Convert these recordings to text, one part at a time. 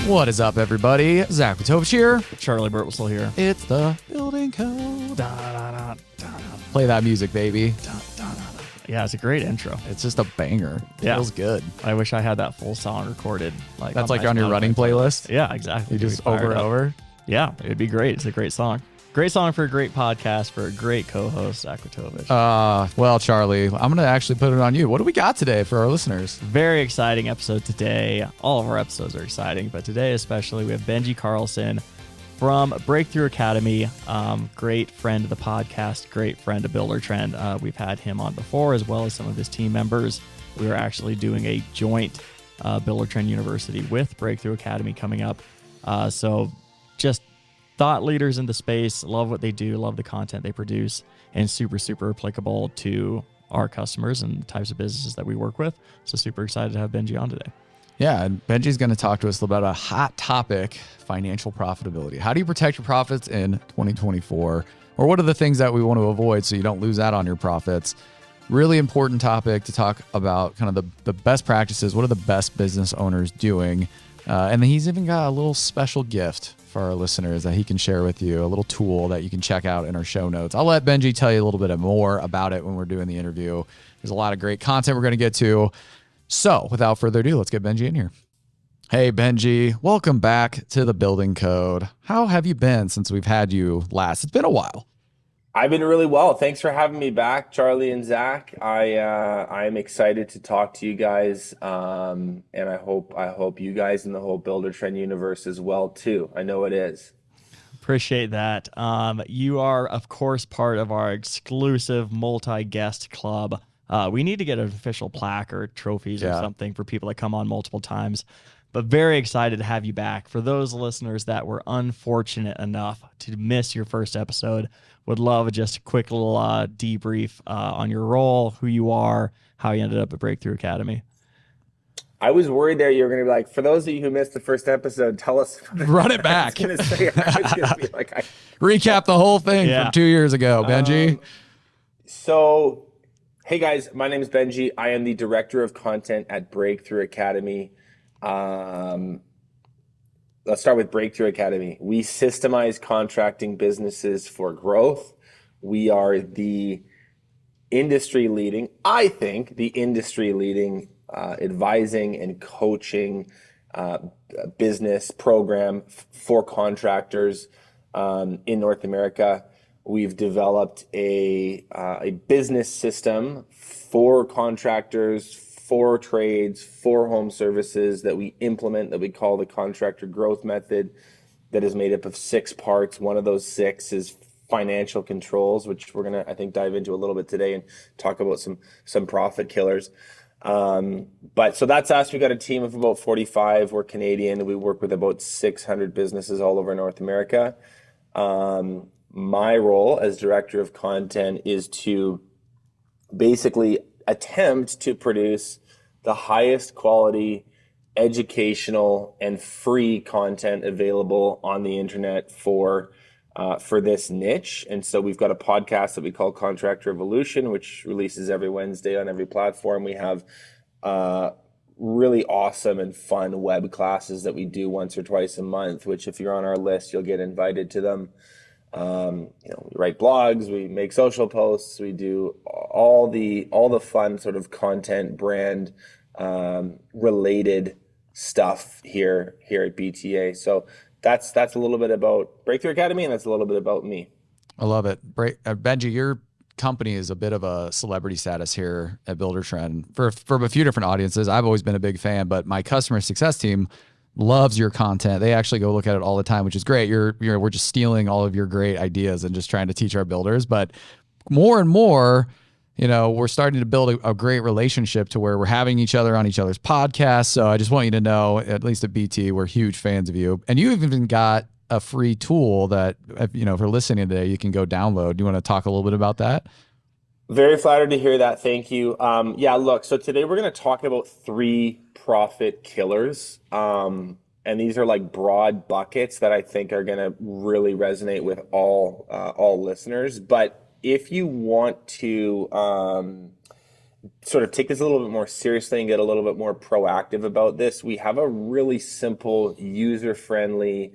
What is up, everybody? Zach Matovich here. Charley Burt was still here. It's the building code. Play that music, baby. Yeah, it's a great intro. It's just a banger. Yeah. Feels good. I wish I had that full song recorded. That's like on your running playlist? Yeah, exactly. You just over and over? Yeah, it'd be great. It's a great song. Great song for a great podcast for a great co-host, Zach Matovich. Well, Charlie, I'm going to actually put it on you. What do we got today for our listeners? Very exciting episode today. All of our episodes are exciting, but today especially we have Benji Carlson from Breakthrough Academy. Great friend of the podcast, great friend of Buildertrend. We've had him on before, as well as some of his team members. We are actually doing a joint Buildertrend University with Breakthrough Academy coming up. So just thought leaders in the space, love what they do, love the content they produce, and super, super applicable to our customers and the types of businesses that we work with. So super excited to have Benji on today. Yeah, and Benji's going to talk to us about a hot topic, financial profitability. How do you protect your profits in 2024? Or what are the things that we want to avoid so you don't lose out on your profits? Really important topic to talk about, kind of the best practices. What are the best business owners doing? And then he's even got a little special gift for our listeners that he can share with you, a little tool that you can check out in our show notes. I'll let Benji tell you a little bit more about it when we're doing the interview. There's a lot of great content we're going to get to. So without further ado, let's get Benji in here. Hey, Benji, welcome back to the Building Code. How have you been since we've had you last? It's been a while. I've been really well. Thanks for having me back, Charlie and Zach. I'm excited to talk to you guys, and I hope you guys in the whole Buildertrend universe as well too. I know it is. Appreciate that. You are, of course, part of our exclusive multi-guest club. We need to get an official plaque or trophies or something for people that come on multiple times. But very excited to have you back. For those listeners that were unfortunate enough to miss your first episode, would love just a quick little debrief on your role, who you are, how you ended up at Breakthrough Academy. I was worried there you were going to be like, for those of you who missed the first episode, tell us. Run it back. I was going to be like, recap the whole thing from 2 years ago, Benji. So, hey guys, my name is Benji. I am the director of content at Breakthrough Academy. Let's start with Breakthrough Academy. We systemize contracting businesses for growth. We are the industry leading, I think, the industry leading advising and coaching business program for contractors in North America. We've developed a business system for contractors, for trades, for home services that we implement, that we call the contractor growth method, that is made up of 6 parts. One of those 6 is financial controls, which we're going to, I think, dive into a little bit today and talk about some profit killers. But so that's us. We got a team of about 45. We're Canadian. We work with about 600 businesses all over North America. My role as director of content is to basically attempt to produce the highest quality educational and free content available on the internet for this niche. And so we've got a podcast that we call Contractor Evolution, which releases every Wednesday on every platform. We have really awesome and fun web classes that we do once or twice a month, which if you're on our list, you'll get invited to them. We write blogs, we make social posts, we do all the fun sort of content brand related stuff here at BTA. So that's a little bit about Breakthrough Academy, and that's a little bit about me. I love it. Benji, your company is a bit of a celebrity status here at Buildertrend for a few different audiences. I've always been a big fan, but my customer success team loves your content. They actually go look at it all the time, which is great. We're just stealing all of your great ideas and just trying to teach our builders. But more and more, we're starting to build a great relationship to where we're having each other on each other's podcasts. So I just want you to know, at least at BT, we're huge fans of you. And you've even got a free tool that, if you're listening today, you can go download. Do you want to talk a little bit about that? Very flattered to hear that. Thank you. Look, so today we're going to talk about 3 profit killers. And these are like broad buckets that I think are going to really resonate with all listeners. But if you want to sort of take this a little bit more seriously and get a little bit more proactive about this, we have a really simple, user-friendly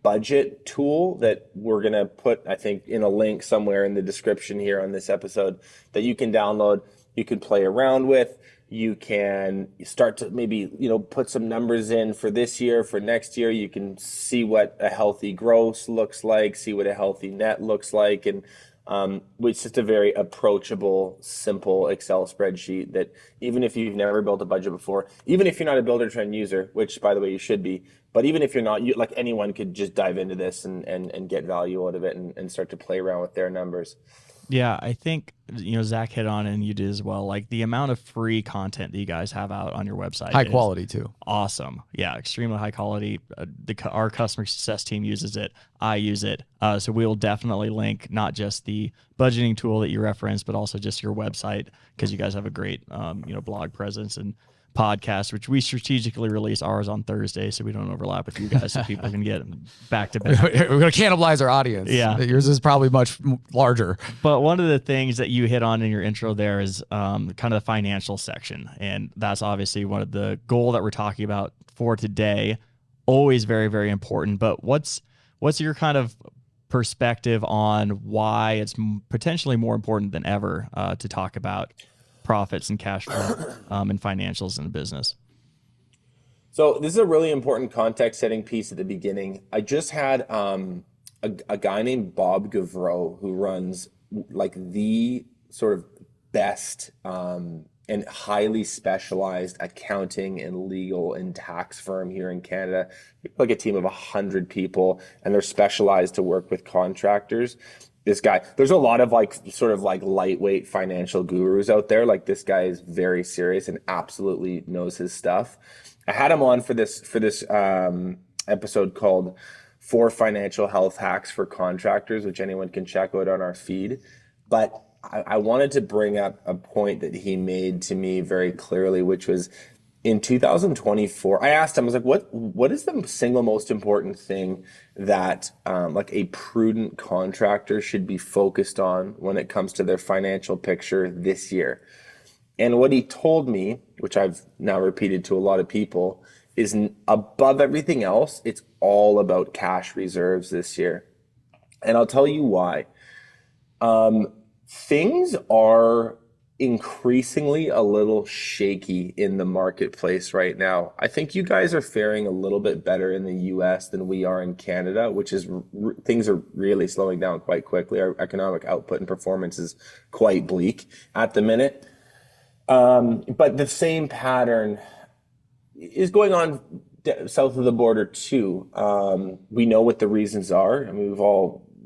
budget tool that we're going to put, I think, in a link somewhere in the description here on this episode that you can download, you can play around with. You can start to maybe, put some numbers in for this year, for next year. You can see what a healthy gross looks like, see what a healthy net looks like. And it's just a very approachable, simple Excel spreadsheet that even if you've never built a budget before, even if you're not a Buildertrend user, which by the way, you should be, but even if you're not, like anyone could just dive into this and get value out of it and start to play around with their numbers. Yeah, I think, Zach hit on it and you did as well. Like the amount of free content that you guys have out on your website. High quality too. Awesome. Yeah, extremely high quality. Our customer success team uses it. I use it. So we will definitely link not just the budgeting tool that you referenced, but also just your website because you guys have a great, blog presence and podcast, which we strategically release ours on Thursday so we don't overlap with you guys so people can get back to back. We're going to cannibalize our audience. Yeah. Yours is probably much larger. But one of the things that you hit on in your intro there is kind of the financial section. And that's obviously one of the goal that we're talking about for today. Always very, very important. But what's your kind of perspective on why it's potentially more important than ever to talk about profits and cash flow and financials in the business? So this is a really important context setting piece at the beginning. I just had a guy named Bob Gavreau who runs like the sort of best and highly specialized accounting and legal and tax firm here in Canada, like a team of 100 people, and they're specialized to work with contractors. This guy, there's a lot of sort of lightweight financial gurus out there. Like this guy is very serious and absolutely knows his stuff. I had him on for this episode called 4 Financial Health Hacks for Contractors, which anyone can check out on our feed. But I wanted to bring up a point that he made to me very clearly, which was in 2024, I asked him, I was like, what is the single most important thing that a prudent contractor should be focused on when it comes to their financial picture this year? And what he told me, which I've now repeated to a lot of people, is above everything else, it's all about cash reserves this year. And I'll tell you why. Things are increasingly a little shaky in the marketplace right now. I think you guys are faring a little bit better in the US than we are in Canada, which is things are really slowing down quite quickly. Our economic output and performance is quite bleak at the minute. But the same pattern is going on south of the border too. We know what the reasons are. I mean,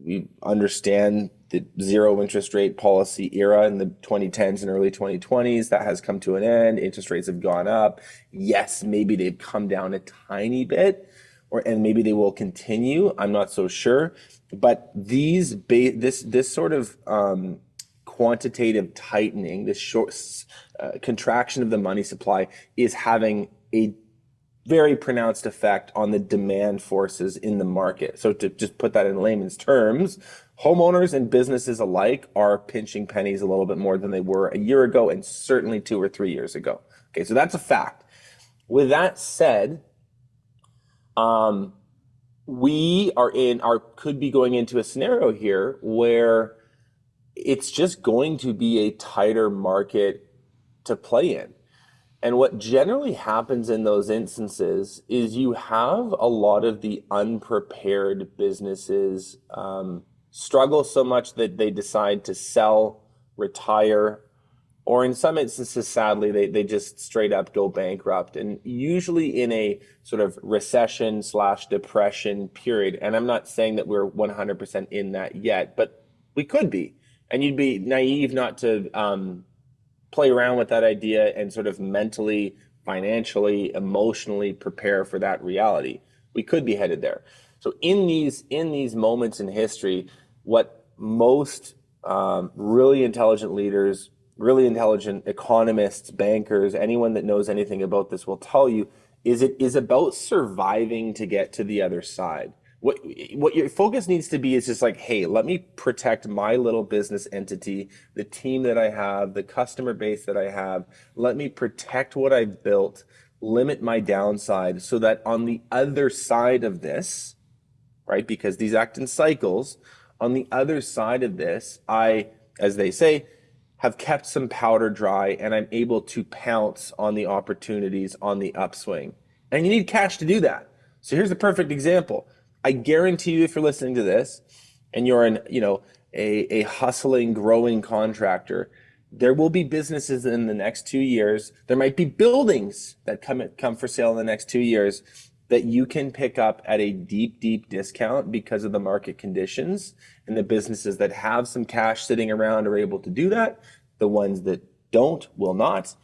we understand the zero interest rate policy era in the 2010s and early 2020s. That has come to an end. Interest rates have gone up. Yes, maybe they've come down a tiny bit, and maybe they will continue. I'm not so sure. But this sort of quantitative tightening, this short contraction of the money supply is having a very pronounced effect on the demand forces in the market. So to just put that in layman's terms, homeowners and businesses alike are pinching pennies a little bit more than they were a year ago and certainly 2 or 3 years ago. Okay, so that's a fact. With that said, we could be going into a scenario here where it's just going to be a tighter market to play in. And what generally happens in those instances is you have a lot of the unprepared businesses struggle so much that they decide to sell, retire, or in some instances, sadly, they just straight up go bankrupt. And usually in a sort of recession/depression period, and I'm not saying that we're 100% in that yet, but we could be. And you'd be naive not to play around with that idea and sort of mentally, financially, emotionally prepare for that reality. We could be headed there. So in these moments in history, what most really intelligent leaders, really intelligent economists, bankers, anyone that knows anything about this will tell you is it is about surviving to get to the other side. What your focus needs to be is just like, hey, let me protect my little business entity, the team that I have, the customer base that I have. Let me protect what I've built, limit my downside, so that on the other side of this, right? Because these act in cycles. On the other side of this, I, as they say, have kept some powder dry, and I'm able to pounce on the opportunities on the upswing. And you need cash to do that. So here's a perfect example. I guarantee you, if you're listening to this and you're a hustling, growing contractor, there will be businesses in the next 2 years. There might be buildings that come for sale in the next 2 years that you can pick up at a deep, deep discount because of the market conditions. And the businesses that have some cash sitting around are able to do that. The ones that don't will not.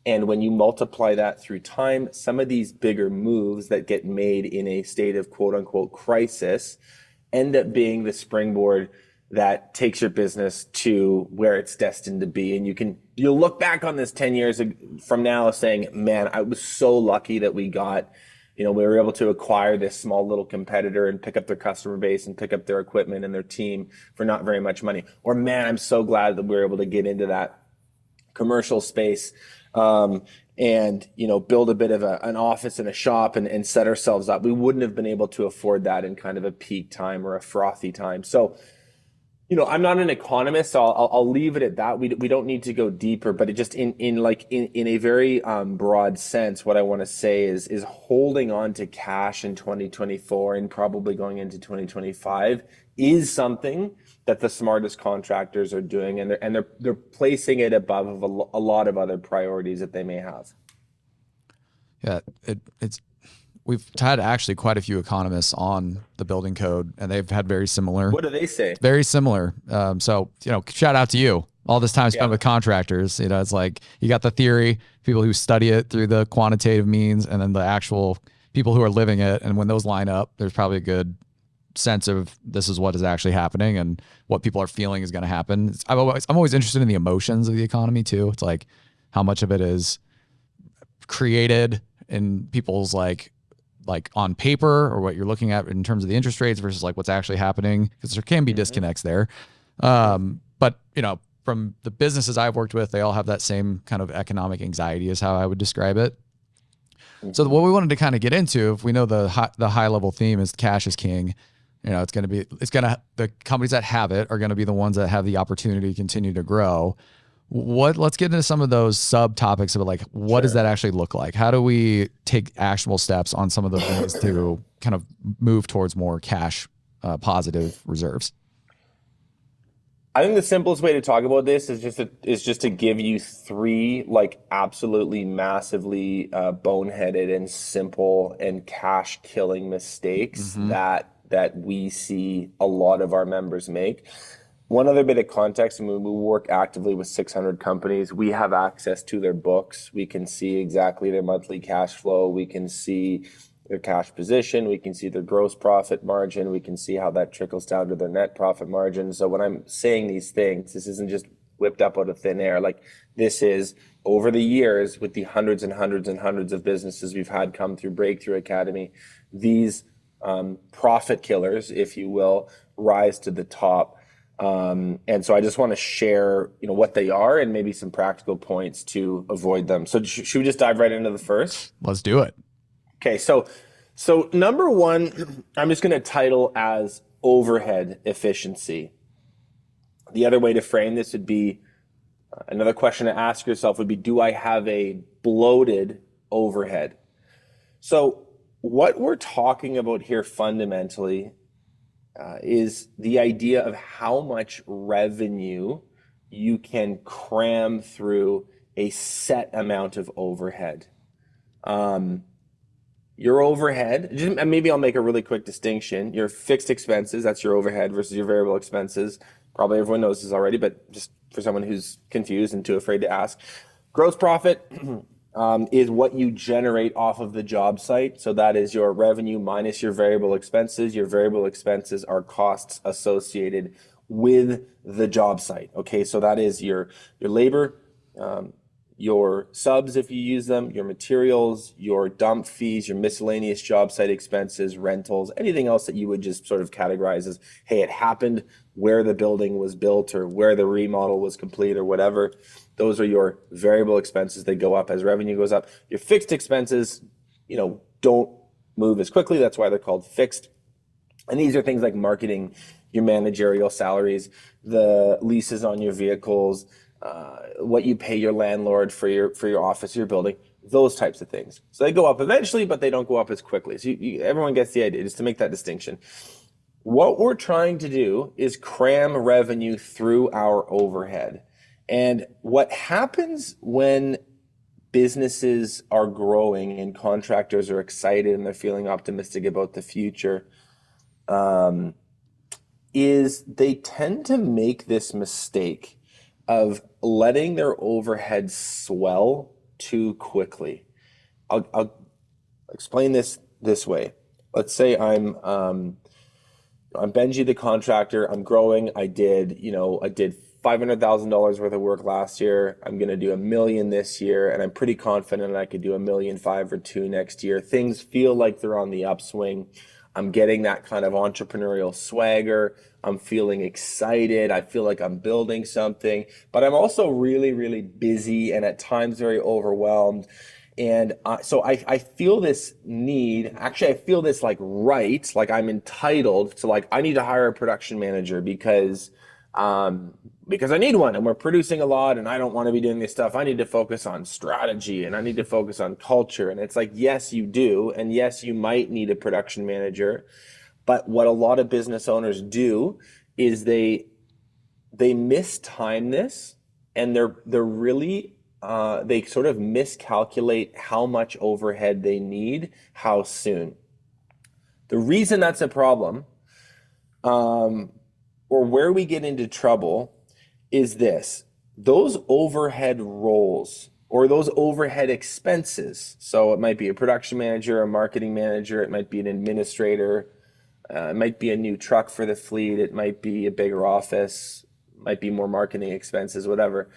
And when you multiply that through time, some of these bigger moves that get made in a state of quote unquote crisis end up being the springboard that takes your business to where it's destined to be. And you'll look back on this 10 years from now saying, man, I was so lucky that we were able to acquire this small little competitor and pick up their customer base and pick up their equipment and their team for not very much money. Or, man, I'm so glad that we were able to get into that commercial space and build a bit of an office and a shop and set ourselves up. We wouldn't have been able to afford that in kind of a peak time or a frothy time. So, I'm not an economist, so I'll leave it at that. We don't need to go deeper, but it just in a very broad sense, what I want to say is holding on to cash in 2024 and probably going into 2025 is something that the smartest contractors are doing, and they're placing it above a lot of other priorities that they may have. Yeah, we've had actually quite a few economists on the building code, and they've had very similar. What do they say? Very similar. So, shout out to you. All this time spent with contractors, it's like you got the theory, people who study it through the quantitative means, and then the actual people who are living it. And when those line up, there's probably a good sense of this is what is actually happening and what people are feeling is going to happen. I'm always interested in the emotions of the economy too. It's like how much of it is created in people's like on paper or what you're looking at in terms of the interest rates versus like what's actually happening, because there can be disconnects there. But from the businesses I've worked with, they all have that same kind of economic anxiety is how I would describe it. So what we wanted to kind of get into, if we know the high level theme is cash is king, the companies that have it are going to be the ones that have the opportunity to continue to grow. Let's get into some of those subtopics of like, what does that actually look like? How do we take actionable steps on some of the things to kind of move towards more cash positive reserves? I think the simplest way to talk about this is just to give you three like absolutely massively boneheaded and simple and cash killing mistakes that we see a lot of our members make. One other bit of context, we work actively with 600 companies. We have access to their books. We can see exactly their monthly cash flow. We can see their cash position. We can see their gross profit margin. We can see how that trickles down to their net profit margin. So when I'm saying these things, this isn't just whipped up out of thin air. Like, this is over the years with the hundreds and hundreds and hundreds of businesses we've had come through Breakthrough Academy, these profit killers, if you will, rise to the top. And so I just want to share, what they are and maybe some practical points to avoid them. So should we just dive right into the first? Let's do it. Okay. So number one, I'm just going to title as overhead efficiency. The other way to frame this would be, another question to ask yourself would be, do I have a bloated overhead? So what we're talking about here fundamentally is the idea of how much revenue you can cram through a set amount of overhead. Your overhead, maybe I'll make a really quick distinction. Your fixed expenses, that's your overhead, versus your variable expenses. Probably everyone knows this already, but just for someone who's confused and too afraid to ask. Gross profit is what you generate off of the job site. So that is your revenue minus your variable expenses. Your variable expenses are costs associated with the job site. Okay, so that is your labor, your subs if you use them, your materials, your dump fees, your miscellaneous job site expenses, rentals, anything else that you would just sort of categorize as, hey, it happened where the building was built or where the remodel was complete or whatever. Those are your variable expenses. They go up as revenue goes up. Your fixed expenses, don't move as quickly. That's why they're called fixed. And these are things like marketing, your managerial salaries, the leases on your vehicles, what you pay your landlord for your office, your building, those types of things. So they go up eventually, but they don't go up as quickly. So everyone gets the idea, just to make that distinction. What we're trying to do is cram revenue through our overhead. And what happens when businesses are growing and contractors are excited and they're feeling optimistic about the future, is they tend to make this mistake of letting their overhead swell too quickly. I'll explain this way. Let's say I'm Benji the contractor. I'm growing. I did $500,000 worth of work last year. I'm going to do $1 million this year, and I'm pretty confident I could do $1.5 million or $2 million next year. Things feel like they're on the upswing. I'm getting that kind of entrepreneurial swagger. I'm feeling excited. I feel like I'm building something, but I'm also really, really busy and at times very overwhelmed. And so I feel this need, actually, I feel this like I'm entitled to, like, I need to hire a production manager because I need one, and we're producing a lot, and I don't want to be doing this stuff. I need to focus on strategy, and I need to focus on culture. And it's like, yes, you do. And yes, you might need a production manager. But what a lot of business owners do is they mistime this, and they're really, they sort of miscalculate how much overhead they need, how soon. The reason that's a problem, or where we get into trouble, is this: those overhead roles or those overhead expenses. So it might be a production manager, a marketing manager, it might be an administrator, it might be a new truck for the fleet, it might be a bigger office, might be more marketing expenses, whatever.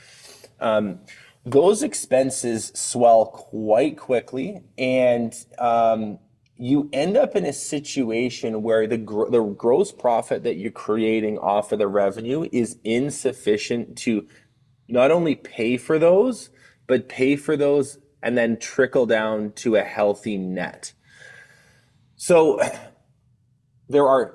Those expenses swell quite quickly, and you end up in a situation where the gross profit that you're creating off of the revenue is insufficient to not only pay for those, but pay for those and then trickle down to a healthy net. So there are,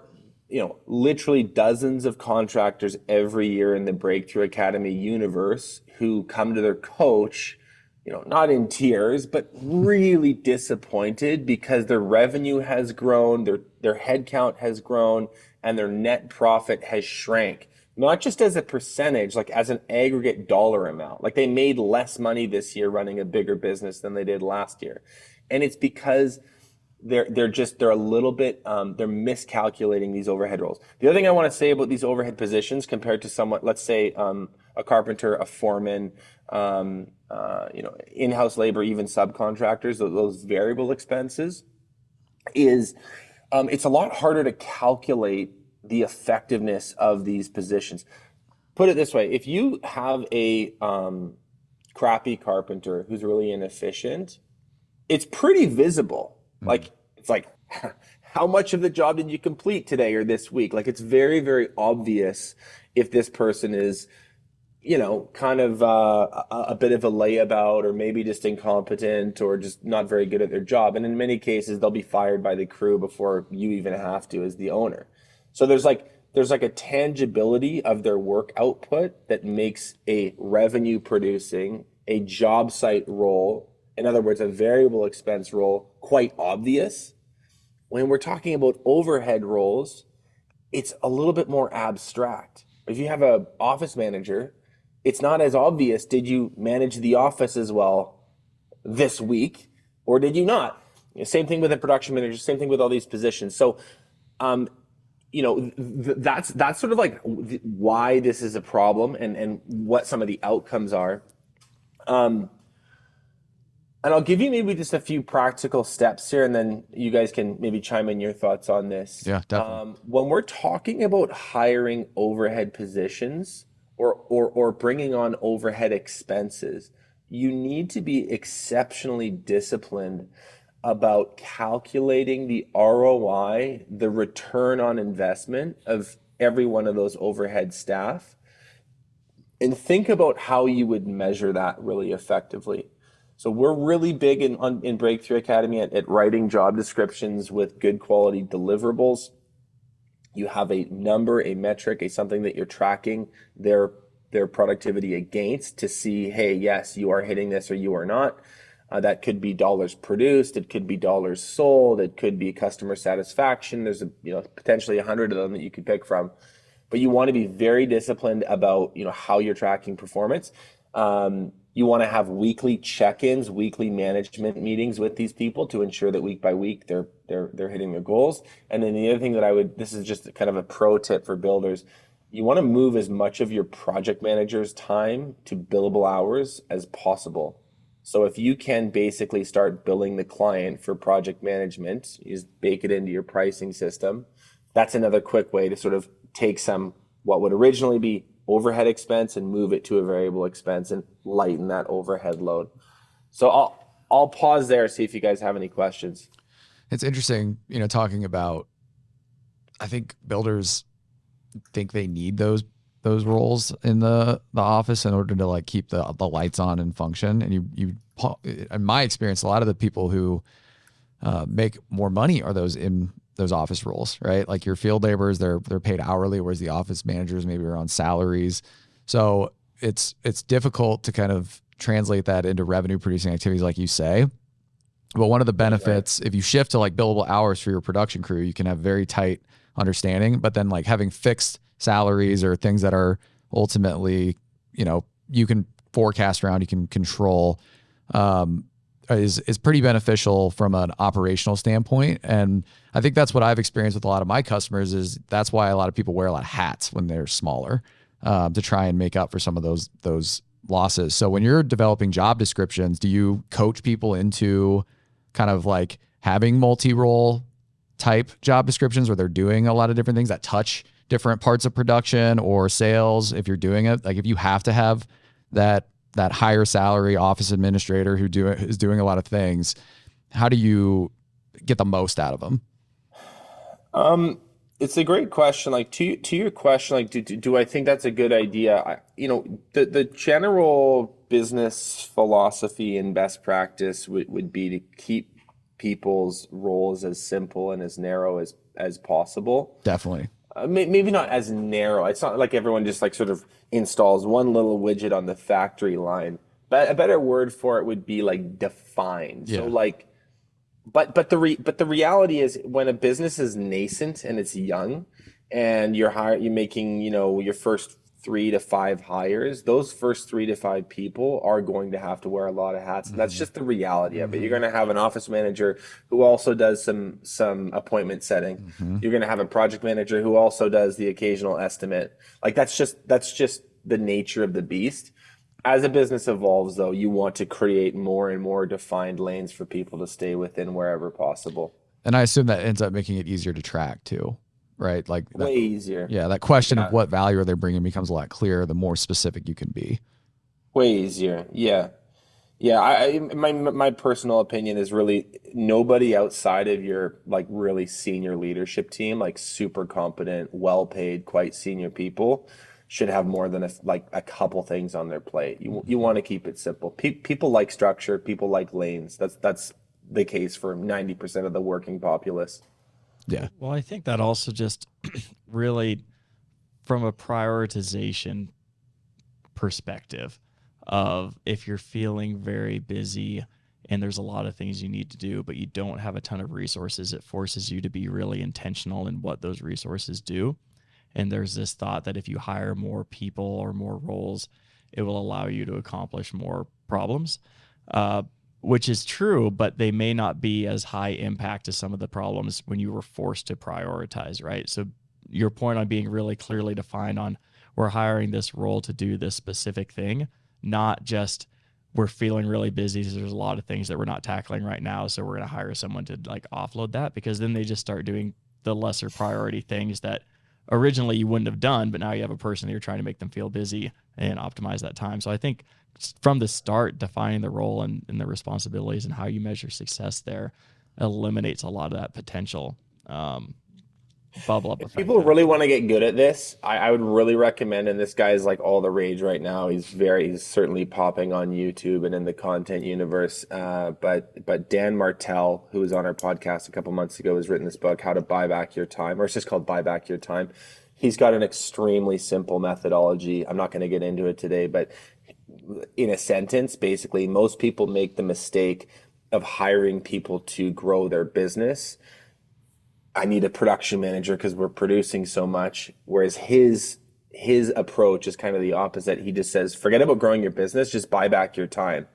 literally dozens of contractors every year in the Breakthrough Academy universe who come to their coach, not in tears, but really disappointed because their revenue has grown, their headcount has grown, and their net profit has shrank. Not just as a percentage, like as an aggregate dollar amount. Like they made less money this year running a bigger business than they did last year. And it's because they're a little bit, they're miscalculating these overhead roles. The other thing I want to say about these overhead positions compared to someone, let's say a carpenter, a foreman, in-house labor, even subcontractors, those variable expenses, is it's a lot harder to calculate the effectiveness of these positions. Put it this way: if you have a crappy carpenter who's really inefficient, it's pretty visible. Like, it's like, how much of the job did you complete today or this week? Like, it's very, very obvious if this person is, kind of a bit of a layabout, or maybe just incompetent, or just not very good at their job. And in many cases, they'll be fired by the crew before you even have to as the owner. So there's like a tangibility of their work output that makes a revenue producing, a job site role, in other words, a variable expense role, quite obvious. When we're talking about overhead roles, it's a little bit more abstract. If you have an office manager, it's not as obvious. Did you manage the office as well this week, or did you not? Same thing with a production manager, same thing with all these positions. So, that's sort of like why this is a problem and what some of the outcomes are. And I'll give you maybe just a few practical steps here, and then you guys can maybe chime in your thoughts on this. Yeah, definitely. When we're talking about hiring overhead positions or bringing on overhead expenses, you need to be exceptionally disciplined about calculating the ROI, the return on investment of every one of those overhead staff, and think about how you would measure that really effectively. So we're really big in Breakthrough Academy at writing job descriptions with good quality deliverables. You have a number, a metric, something that you're tracking their productivity against to see, hey, yes, you are hitting this or you are not. That could be dollars produced. It could be dollars sold. It could be customer satisfaction. There's potentially 100 of them that you could pick from. But you want to be very disciplined about how you're tracking performance. You want to have weekly check-ins, weekly management meetings with these people to ensure that week by week they're hitting their goals. And then the other thing that this is just kind of a pro tip for builders, you want to move as much of your project manager's time to billable hours as possible. So if you can basically start billing the client for project management, is bake it into your pricing system. That's another quick way to sort of take some what would originally be overhead expense and move it to a variable expense and lighten that overhead load. So I'll pause there, see if you guys have any questions. It's interesting, talking about, I think builders think they need those roles in the office in order to like keep the lights on and function. And you in my experience, a lot of the people who make more money are those in those office roles, right? Like your field laborers, they're paid hourly, whereas the office managers maybe are on salaries. So it's difficult to kind of translate that into revenue producing activities, like you say. But one of the benefits, if you shift to like billable hours for your production crew, you can have very tight understanding. But then like having fixed salaries or things that are ultimately, you can forecast around, you can control, is pretty beneficial from an operational standpoint. And I think that's what I've experienced with a lot of my customers, is that's why a lot of people wear a lot of hats when they're smaller, to try and make up for some of those losses. So when you're developing job descriptions, do you coach people into kind of like having multi-role type job descriptions where they're doing a lot of different things that touch different parts of production or sales? If you're doing it, like if you have to have that higher salary office administrator is doing a lot of things, how do you get the most out of them? It's a great question. Like to your question, like do I think that's a good idea? The general business philosophy and best practice would be to keep people's roles as simple and as narrow as possible. Definitely. Maybe not as narrow. It's not like everyone just like sort of installs one little widget on the factory line. But a better word for it would be like defined. Yeah. So like, but the reality is, when a business is nascent and it's young, and you're making your first 3 to 5 hires, those first 3 to 5 people are going to have to wear a lot of hats. And that's just the reality of it. You're going to have an office manager who also does some appointment setting. You're going to have a project manager who also does the occasional estimate. Like that's just the nature of the beast. As a business evolves, though, you want to create more and more defined lanes for people to stay within wherever possible. And I assume that ends up making it easier to track too. Right? Like way easier. Yeah. That question of what value are they bringing becomes a lot clearer the more specific you can be. Way easier. Yeah. Yeah. My personal opinion is really nobody outside of your like really senior leadership team, like super competent, well-paid, quite senior people, should have more than a couple things on their plate. You want to keep it simple. People like structure. People like lanes. That's the case for 90% of the working populace. Yeah. Well, I think that also just really from a prioritization perspective of, if you're feeling very busy and there's a lot of things you need to do, but you don't have a ton of resources, it forces you to be really intentional in what those resources do. And there's this thought that if you hire more people or more roles, it will allow you to accomplish more problems. Which is true, but they may not be as high impact as some of the problems when you were forced to prioritize, right? So your point on being really clearly defined on, we're hiring this role to do this specific thing, not just we're feeling really busy, so there's a lot of things that we're not tackling right now, so we're going to hire someone to like offload that, because then they just start doing the lesser priority things that originally you wouldn't have done, but now you have a person you're trying to make them feel busy and optimize that time. So I think from the start, defining the role and the responsibilities and how you measure success there eliminates a lot of that potential bubble up effect. People really want to get good at this. I would really recommend, and this guy is like all the rage right now. He's certainly popping on YouTube and in the content universe. But Dan Martell, who was on our podcast a couple months ago, has written this book, How to Buy Back Your Time, or it's just called Buy Back Your Time. He's got an extremely simple methodology. I'm not going to get into it today, but in a sentence, basically, most people make the mistake of hiring people to grow their business. I need a production manager because we're producing so much. Whereas his approach is kind of the opposite. He just says, forget about growing your business, just buy back your time.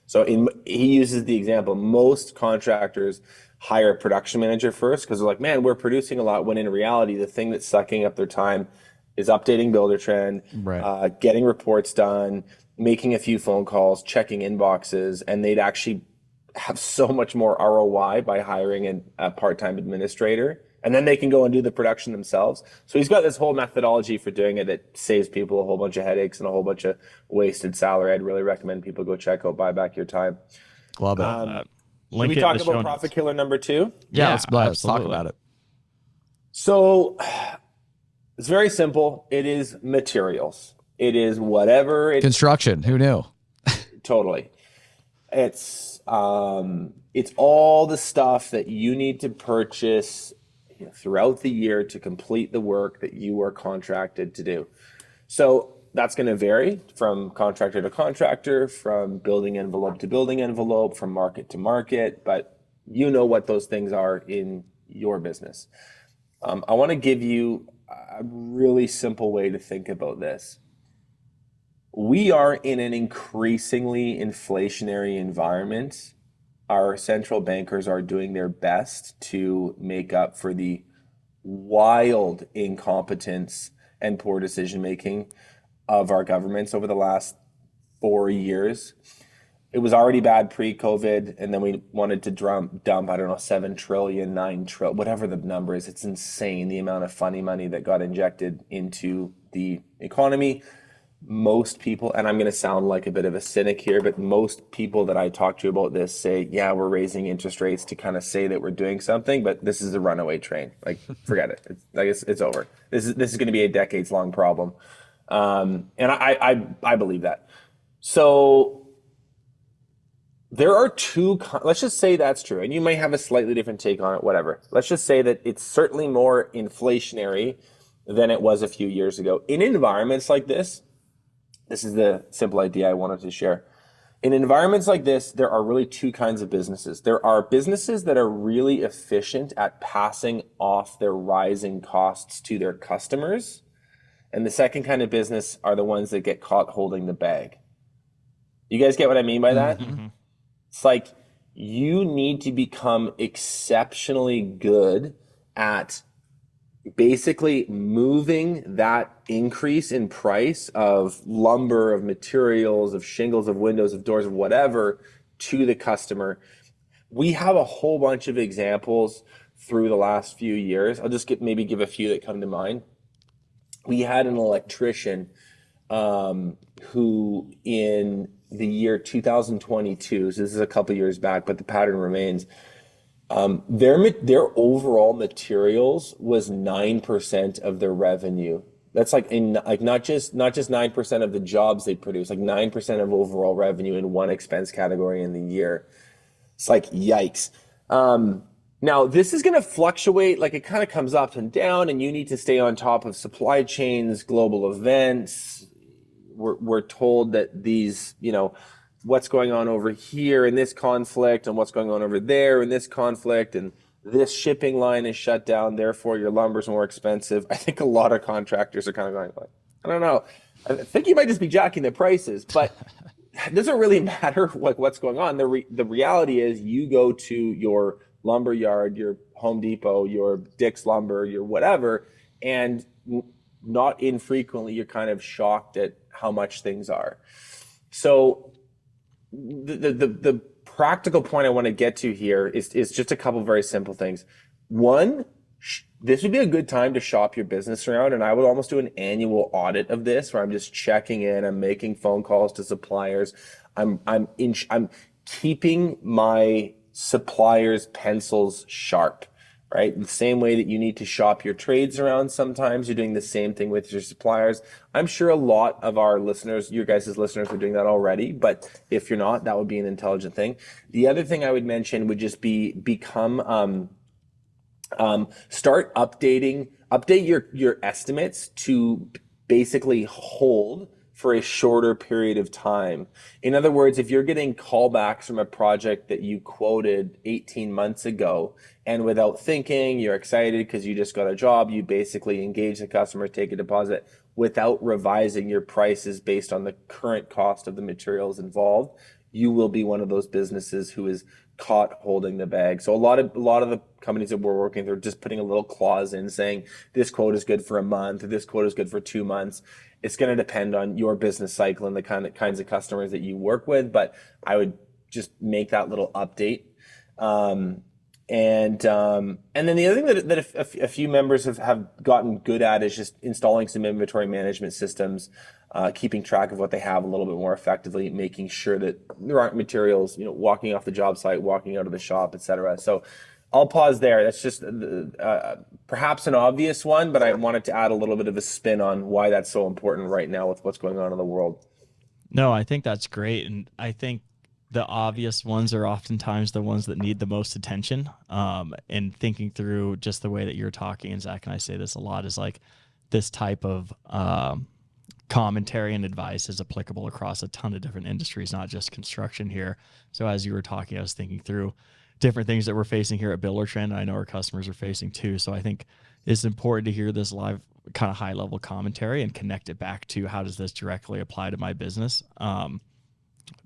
So he uses the example, most contractors hire a production manager first because they're like, man, we're producing a lot, when in reality, the thing that's sucking up their time is updating Buildertrend, Right. Getting reports done, making a few phone calls, checking inboxes, and they'd actually have so much more ROI by hiring a part-time administrator, and then they can go and do the production themselves. So he's got this whole methodology for doing it that saves people a whole bunch of headaches and a whole bunch of wasted salary. I'd really recommend people go check out Buy Back Your Time. Love it. Can Link we it in talk the about show profit notes. killer number 2? Yeah, let's talk absolutely. about it. So it's very simple. It is materials. It is whatever it Construction. Who knew? totally. It's all the stuff that you need to purchase throughout the year to complete the work that you are contracted to do. So that's going to vary from contractor to contractor, from building envelope to building envelope, from market to market, but you know what those things are in your business. I want to give you a really simple way to think about this. We are in an increasingly inflationary environment. Our central bankers are doing their best to make up for the wild incompetence and poor decision-making of our governments over the last 4 years. It was already bad pre-COVID, and then we wanted to dump, I don't know, 7 trillion, 9 trillion, whatever the number is. It's insane, the amount of funny money that got injected into the economy. Most people, and I'm going to sound like a bit of a cynic here, but most people that I talk to about this say, yeah, we're raising interest rates to kind of say that we're doing something, but this is a runaway train. Like, forget it. It's over. This is going to be a decades-long problem. And I believe that. So there are let's just say that's true. And you might have a slightly different take on it, whatever. Let's just say that it's certainly more inflationary than it was a few years ago. In environments like this is the simple idea I wanted to share. In environments like this, there are really 2 kinds of businesses. There are businesses that are really efficient at passing off their rising costs to their customers. And the second kind of business are the ones that get caught holding the bag. You guys get what I mean by that? Mm-hmm. It's like you need to become exceptionally good at basically moving that increase in price of lumber, of materials, of shingles, of windows, of doors, of whatever to the customer. We have a whole bunch of examples through the last few years. I'll just maybe give a few that come to mind. We had an electrician who in the year 2022, so this is a couple years back, but the pattern remains, their overall materials was 9% of their revenue. That's like not just 9% of the jobs they produce, like 9% of overall revenue in one expense category in the year. It's like, yikes. Now this is going to fluctuate, like it kind of comes up and down, and you need to stay on top of supply chains, global events. We're told that these, what's going on over here in this conflict and what's going on over there in this conflict, and this shipping line is shut down, therefore your lumber's more expensive. I think a lot of contractors are kind of going like, I don't know. I think you might just be jacking the prices, but it doesn't really matter what's going on. The reality is you go to your lumber yard, your Home Depot, your Dick's Lumber, your whatever, and not infrequently you're kind of shocked at how much things are. So the practical point I want to get to here is just a couple of very simple things. One, this would be a good time to shop your business around. And I would almost do an annual audit of this where I'm just checking in, I'm making phone calls to suppliers. I'm keeping my suppliers' pencils sharp, right? The same way that you need to shop your trades around sometimes, you're doing the same thing with your suppliers. I'm sure a lot of our listeners, your guys' listeners, are doing that already, but if you're not, that would be an intelligent thing. The other thing I would mention would just be start update your estimates to basically hold for a shorter period of time. In other words, if you're getting callbacks from a project that you quoted 18 months ago, and without thinking, you're excited because you just got a job, you basically engage the customer, take a deposit without revising your prices based on the current cost of the materials involved, you will be one of those businesses who is caught holding the bag. So a lot of the companies that we're working with are just putting a little clause in saying this quote is good for a month, or this quote is good for 2 months. It's going to depend on your business cycle and the kinds of customers that you work with, but I would just make that little update. And then the other thing that a few members have gotten good at is just installing some inventory management systems, keeping track of what they have a little bit more effectively, making sure that there aren't materials, walking off the job site, walking out of the shop, etc. So I'll pause there. That's just perhaps an obvious one, but I wanted to add a little bit of a spin on why that's so important right now with what's going on in the world. No, I think that's great. And I think the obvious ones are oftentimes the ones that need the most attention. And thinking through just the way that you're talking, and Zach and I say this a lot, is like this type of commentary and advice is applicable across a ton of different industries, not just construction here. So as you were talking, I was thinking through different things that we're facing here at Buildertrend. I know our customers are facing too. So I think it's important to hear this live kind of high level commentary and connect it back to how does this directly apply to my business.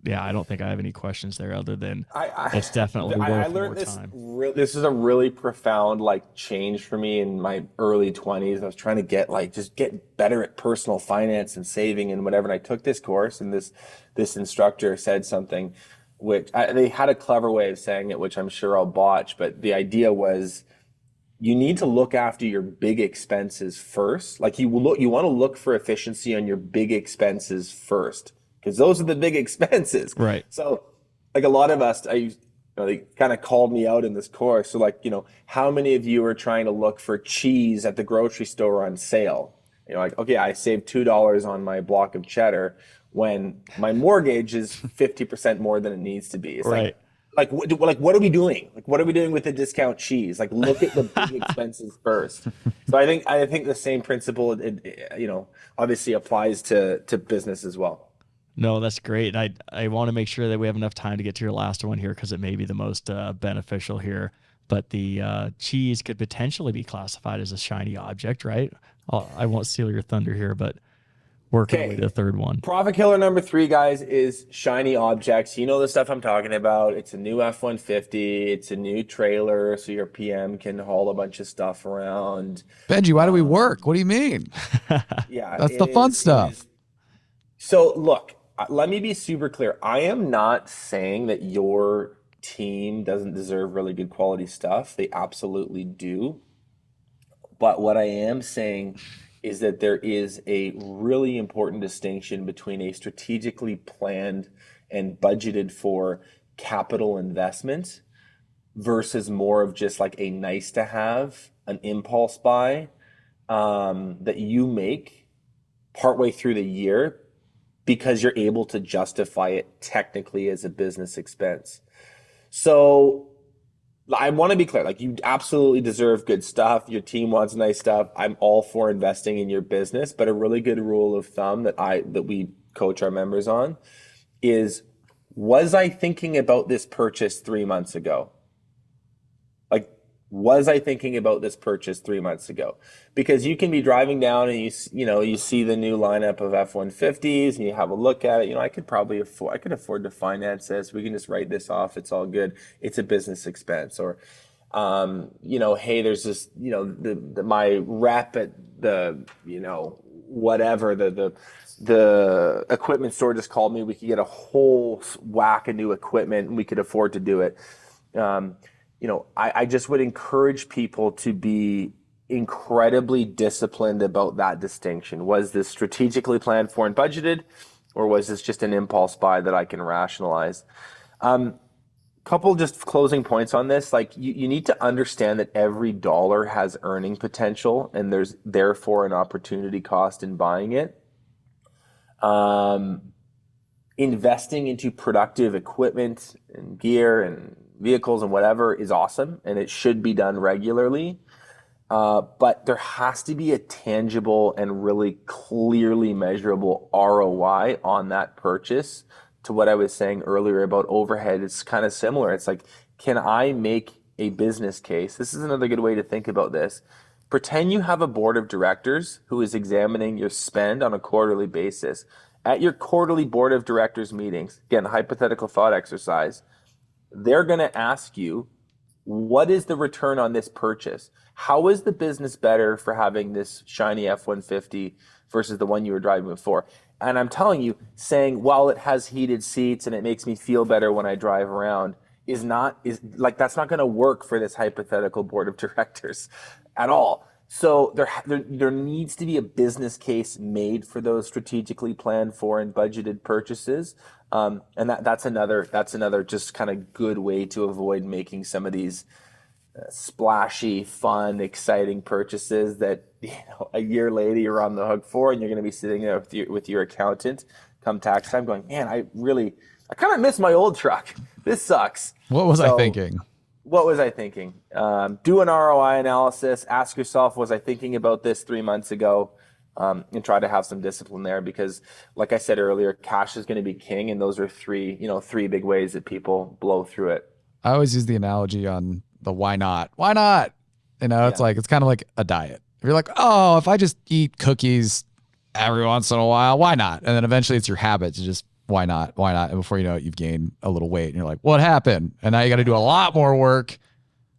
Yeah, I don't think I have any questions there other than it's definitely worth I learned more this time. this is a really profound change for me in my early 20s. I was trying to just get better at personal finance and saving and whatever. And I took this course, and this instructor said something which they had a clever way of saying it, which I'm sure I'll botch, but the idea was you need to look after your big expenses first. Like you want to look for efficiency on your big expenses first, because those are the big expenses. Right. So a lot of us, they kind of called me out in this course. So how many of you are trying to look for cheese at the grocery store on sale? Okay, I saved $2 on my block of cheddar when my mortgage is 50% more than it needs to be. It's right. What are we doing? What are we doing with the discount cheese? Look at the big expenses first. So I think the same principle, obviously applies to business as well. No, that's great. I want to make sure that we have enough time to get to your last one here, because it may be the most beneficial here. But the cheese could potentially be classified as a shiny object, right? I won't steal your thunder here, but working away to the third one. Profit killer number 3, guys, is shiny objects. You know the stuff I'm talking about. It's a new F-150. It's a new trailer, so your PM can haul a bunch of stuff around. Benji, why do we work? What do you mean? Yeah, that's the fun stuff. So look, let me be super clear. I am not saying that your team doesn't deserve really good quality stuff. They absolutely do. But what I am saying is that there is a really important distinction between a strategically planned and budgeted for capital investment versus more of just a nice to have, an impulse buy that you make partway through the year because you're able to justify it technically as a business expense. So I want to be clear, you absolutely deserve good stuff. Your team wants nice stuff. I'm all for investing in your business, but a really good rule of thumb that we coach our members on is, was I thinking about this purchase 3 months ago? Was I thinking about this purchase 3 months ago? Because you can be driving down and you see the new lineup of F-150s and you have a look at it. I could afford to finance this. We can just write this off. It's all good. It's a business expense. Or, hey, there's this, my rep at the, whatever, the equipment store just called me. We could get a whole whack of new equipment and we could afford to do it. I just would encourage people to be incredibly disciplined about that distinction. Was this strategically planned for and budgeted, or was this just an impulse buy that I can rationalize? Couple just closing points on this. Like you need to understand that every dollar has earning potential, and there's therefore an opportunity cost in buying it. Investing into productive equipment and gear and vehicles and whatever is awesome, and it should be done regularly. But there has to be a tangible and really clearly measurable ROI on that purchase. To what I was saying earlier about overhead, it's kind of similar. It's like, can I make a business case? This is another good way to think about this. Pretend you have a board of directors who is examining your spend on a quarterly basis. At your quarterly board of directors meetings, again, hypothetical thought exercise, they're going to ask you, what is the return on this purchase? How is the business better for having this shiny F-150 versus the one you were driving before? And I'm telling you, saying, well, it has heated seats and it makes me feel better when I drive around is that's not going to work for this hypothetical board of directors at all. So there needs to be a business case made for those strategically planned for and budgeted purchases. And that's another just kind of good way to avoid making some of these splashy, fun, exciting purchases that a year later you're on the hook for, and you're going to be sitting there with your accountant come tax time going, man, I kind of miss my old truck. This sucks. What was I thinking? What was I thinking? Do an ROI analysis. Ask yourself, was I thinking about this 3 months ago? And try to have some discipline there, because like I said earlier, cash is going to be king, and those are three big ways that people blow through it. I always use the analogy on the why not? Why not? It's like, it's kind of like a diet. If you're like, oh, if I just eat cookies every once in a while, why not? And then eventually it's your habit to just, why not? Why not? And before you know it, you've gained a little weight and you're like, what happened? And now you got to do a lot more work,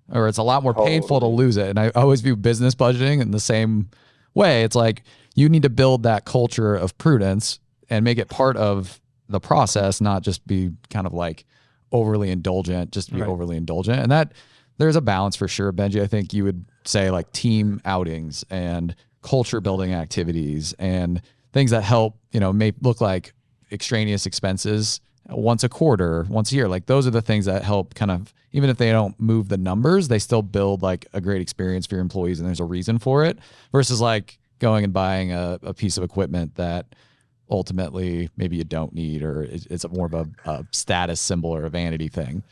or it's a lot more painful to lose it. And I always view business budgeting in the same way. It's like, you need to build that culture of prudence and make it part of the process, not just be kind of like overly indulgent, just to be overly indulgent. And that there's a balance for sure. Benji, I think you would say like team outings and culture building activities and things that help, may look like extraneous expenses once a quarter, once a year. Like those are the things that help kind of, even if they don't move the numbers, they still build like a great experience for your employees, and there's a reason for it, versus like going and buying a piece of equipment that ultimately maybe you don't need, or it's more of a status symbol or a vanity thing.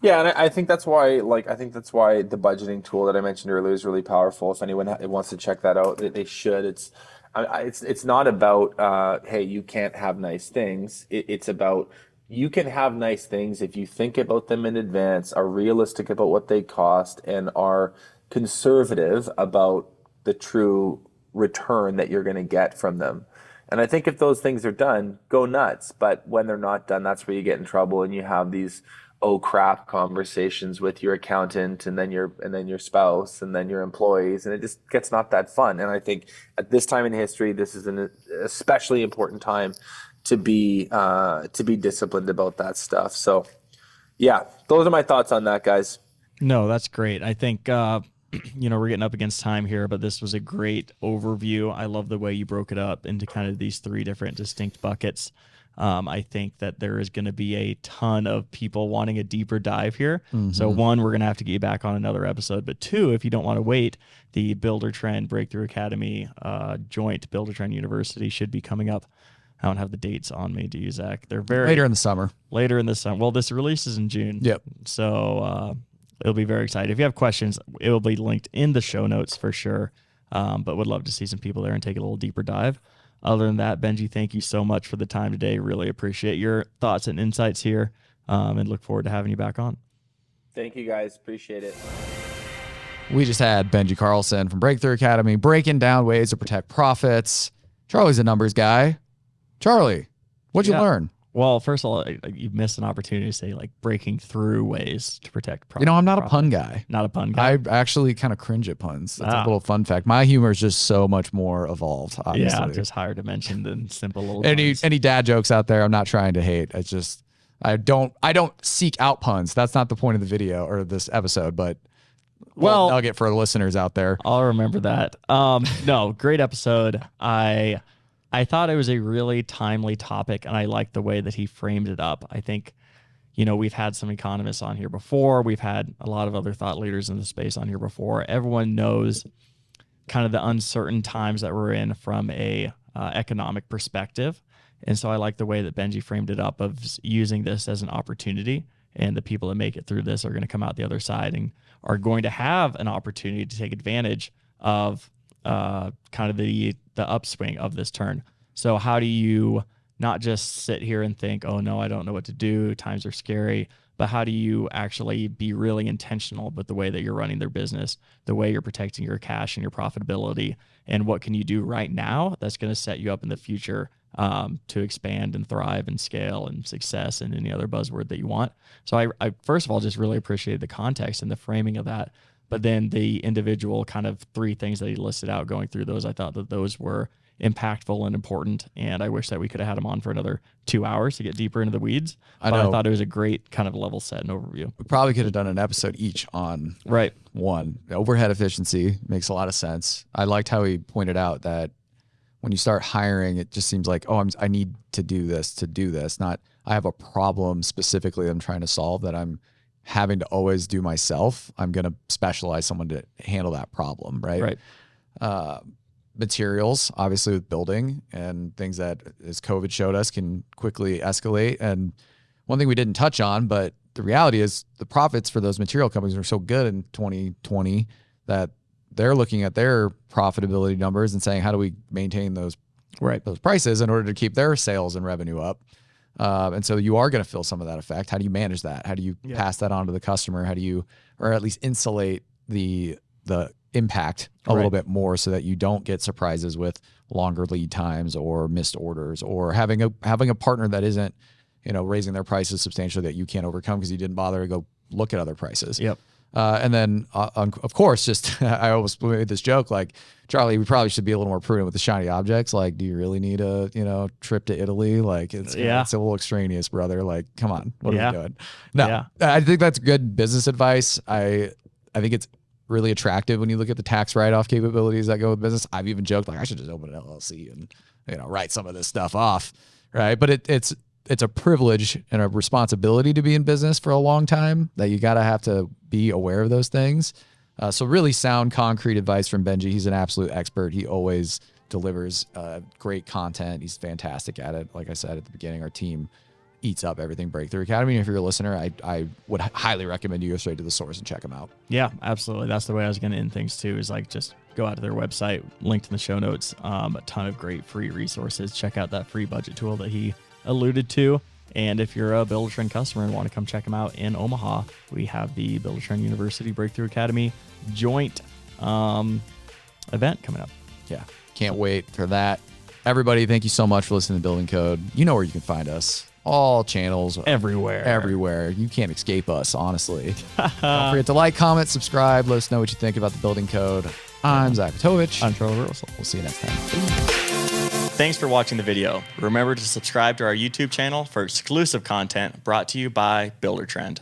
Yeah, and I think that's why the budgeting tool that I mentioned earlier is really powerful. If anyone wants to check that out, they should. It's not about hey, you can't have nice things. It's about, you can have nice things if you think about them in advance, are realistic about what they cost, and are conservative about the true return that you're going to get from them. And I think if those things are done, go nuts. But when they're not done, that's where you get in trouble, and you have these oh crap conversations with your accountant, and then your spouse, and then your employees, and it just gets not that fun. And I think at this time in history, this is an especially important time to be disciplined about that stuff. So yeah, those are my thoughts on that, guys. No, that's great. I think we're getting up against time here, but this was a great overview. I love the way you broke it up into kind of these three different distinct buckets. I think that there is going to be a ton of people wanting a deeper dive here. Mm-hmm. So one, we're going to have to get you back on another episode. But two, if you don't want to wait, the Buildertrend Breakthrough Academy joint Buildertrend University should be coming up. I don't have the dates on me, do you, Zach? They're later in the summer. Well, this releases in June. Yep. So it'll be very exciting. If you have questions, it will be linked in the show notes for sure. But would love to see some people there and take a little deeper dive. Other than that, Benji, thank you so much for the time today. Really appreciate your thoughts and insights here, and look forward to having you back on. Thank you, guys. Appreciate it. We just had Benji Carlson from Breakthrough Academy breaking down ways to protect profits. Charley's a numbers guy. Charley, what'd you learn? Well, first of all, you missed an opportunity to say like breaking through ways to protect profit. I'm not a pun guy. Not a pun guy. I actually kind of cringe at puns. That's a little fun fact. My humor is just so much more evolved, obviously. Yeah, just hard to mention than simple little puns. Any dad jokes out there, I'm not trying to hate. It's just I don't seek out puns. That's not the point of the video or this episode, but well, nugget for the listeners out there. I'll remember that. No, great episode. I thought it was a really timely topic, and I liked the way that he framed it up. I think, we've had some economists on here before. We've had a lot of other thought leaders in the space on here before. Everyone knows kind of the uncertain times that we're in from a economic perspective. And so I like the way that Benji framed it up of using this as an opportunity, and the people that make it through this are going to come out the other side and are going to have an opportunity to take advantage of kind of the upswing of this turn. So how do you not just sit here and think, oh no, I don't know what to do, times are scary, but how do you actually be really intentional with the way that you're running their business, the way you're protecting your cash and your profitability, and what can you do right now that's going to set you up in the future to expand and thrive and scale and success and any other buzzword that you want. So I first of all just really appreciated the context and the framing of that, but then the individual kind of 3 things that he listed out, going through those, I thought that those were impactful and important, and I wish that we could have had him on for another 2 hours to get deeper into the weeds. I thought it was a great kind of level set and overview. We probably could have done an episode each on one. Overhead efficiency makes a lot of sense. I liked how he pointed out that when you start hiring, it just seems like, I need to do this, not I have a problem specifically that I'm trying to solve that I'm having to always do myself. I'm going to specialize someone to handle that problem, right? Materials, obviously, with building and things that, as COVID showed us, can quickly escalate. And one thing we didn't touch on, but the reality is the profits for those material companies were so good in 2020 that they're looking at their profitability numbers and saying, how do we maintain those prices in order to keep their sales and revenue up? And so you are going to feel some of that effect. How do you manage that? How do you pass that on to the customer? How do you, or at least insulate the impact a little bit more so that you don't get surprises with longer lead times or missed orders, or having a partner that isn't, raising their prices substantially that you can't overcome because you didn't bother to go look at other prices. And then, of course, just I always made this joke like, Charley, we probably should be a little more prudent with the shiny objects. Like, do you really need a trip to Italy? Like, it's a little extraneous, brother. Like, come on, what are we doing? No, I think that's good business advice. I think it's really attractive when you look at the tax write-off capabilities that go with business. I've even joked like I should just open an LLC and write some of this stuff off, right? But it's a privilege and a responsibility to be in business for a long time that you gotta have to be aware of those things. So really sound, concrete advice from Benji. He's an absolute expert. He always delivers great content. He's fantastic at it. Like I said at the beginning, our team eats up everything Breakthrough Academy. And if you're a listener, I would highly recommend you go straight to the source and check them out. Yeah, absolutely. That's the way I was going to end things too, is like just go out to their website, linked in the show notes. A ton of great free resources. Check out that free budget tool that he alluded to. And if you're a Buildertrend customer and want to come check them out in Omaha, we have the Buildertrend University Breakthrough Academy joint event coming up. Yeah, can't wait for that. Everybody, thank you so much for listening to Building Code. You know where you can find us. All channels. Everywhere. You can't escape us, honestly. Don't forget to like, comment, subscribe. Let us know what you think about the Building Code. I'm Zach Petovich. I'm Charley Russell. We'll see you next time. Thanks for watching the video. Remember to subscribe to our YouTube channel for exclusive content brought to you by Buildertrend.